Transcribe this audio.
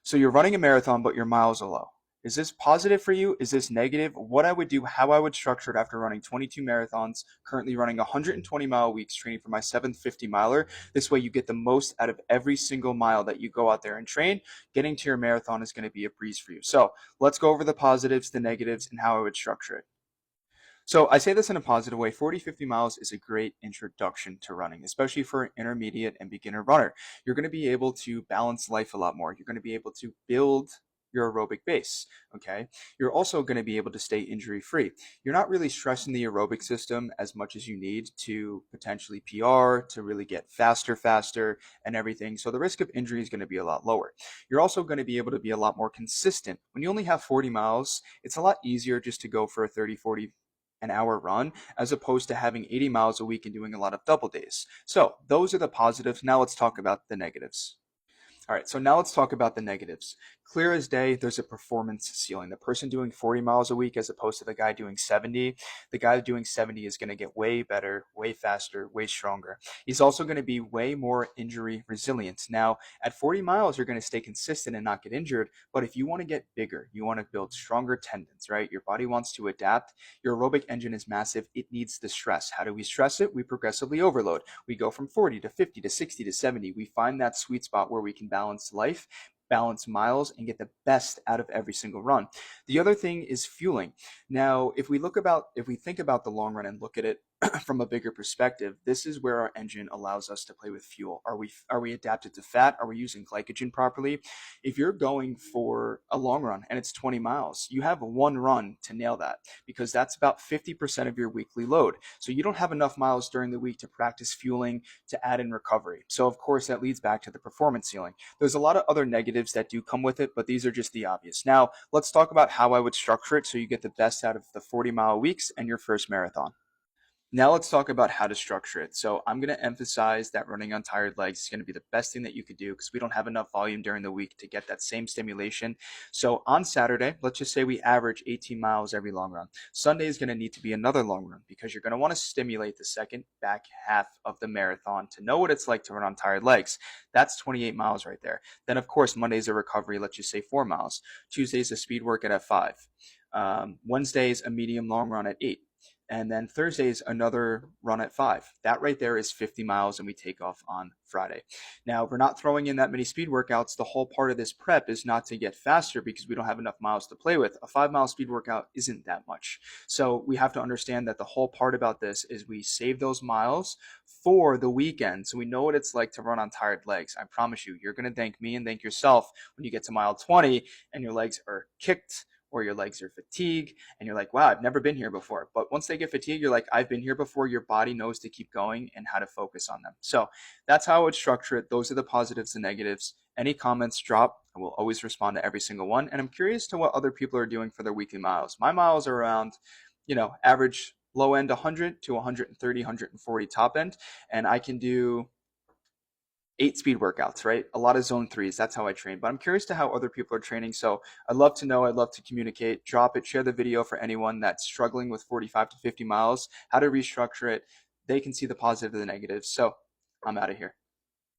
So you're running a marathon, but your miles are low. Is this positive for you? Is this negative? What I would do, how I would structure it after running 22 marathons, currently running 120-mile weeks, training for my 750 miler. This way you get the most out of every single mile that you go out there and train. Getting to your marathon is going to be a breeze for you. So let's go over the positives, the negatives, and how I would structure it. So I say this in a positive way. 40, 50 miles is a great introduction to running, especially for an intermediate and beginner runner. You're going to be able to balance life a lot more. You're going to be able to build your aerobic base. Okay. You're also going to be able to stay injury free. You're not really stressing the aerobic system as much as you need to potentially PR, to really get faster, and everything. So the risk of injury is going to be a lot lower. You're also going to be able to be a lot more consistent. When you only have 40 miles, it's a lot easier just to go for a 30, 40 an hour run as opposed to having 80 miles a week and doing a lot of double days. So those are the positives. Now let's talk about the negatives. All right, so now let's talk about the negatives. Clear as day, there's a performance ceiling. The person doing 40 miles a week as opposed to the guy doing 70, the guy doing 70 is going to get way better, way faster, way stronger. He's also going to be way more injury resilient. Now, at 40 miles, you're going to stay consistent and not get injured. But if you want to get bigger, you want to build stronger tendons, right? Your body wants to adapt. Your aerobic engine is massive. It needs the stress. How do we stress it? We progressively overload. We go from 40 to 50 to 60 to 70. We find that sweet spot where we can balance life, balance miles, and get the best out of every single run. The other thing is fueling. Now, if we think about the long run and look at it from a bigger perspective, this is where our engine allows us to play with fuel. Are we adapted to fat? Are we using glycogen properly? If you're going for a long run and it's 20 miles, you have one run to nail that because that's about 50% of your weekly load. So you don't have enough miles during the week to practice fueling, to add in recovery. So of course that leads back to the performance ceiling. There's a lot of other negatives that do come with it, but these are just the obvious. Now let's talk about how I would structure it so you get the best out of the 40-mile weeks and your first marathon. Now let's talk about how to structure it. So I'm going to emphasize that running on tired legs is going to be the best thing that you could do because we don't have enough volume during the week to get that same stimulation. So on Saturday, let's just say we average 18 miles every long run. Sunday is going to need to be another long run because you're going to want to stimulate the second back half of the marathon to know what it's like to run on tired legs. That's 28 miles right there. Then of course, Monday's a recovery, let's just say 4 miles. Tuesday's a speed workout at 5. Wednesday's a medium long run at 8. And then Thursday's another run at 5. That right there is 50 miles, and we take off on Friday. Now, we're not throwing in that many speed workouts. The whole part of this prep is not to get faster because we don't have enough miles to play with. A 5-mile speed workout isn't that much. So we have to understand that the whole part about this is we save those miles for the weekend. So we know what it's like to run on tired legs. I promise you, you're going to thank me and thank yourself when you get to mile 20 and your legs are kicked or your legs are fatigued and you're like, wow, I've never been here before. But once they get fatigued, you're like, I've been here before. Your body knows to keep going and how to focus on them. So that's how I would structure it. Those are the positives and negatives. Any comments, drop. I will always respond to every single one. And I'm curious to what other people are doing for their weekly miles. My miles are around, average low end 100 to 130, 140 top end. And I can do 8 speed workouts, right? A lot of zone threes. That's how I train. But I'm curious to how other people are training. So I'd love to know. I'd love to communicate. Drop it. Share the video for anyone that's struggling with 45 to 50 miles, how to restructure it. They can see the positive and the negatives. So I'm out of here.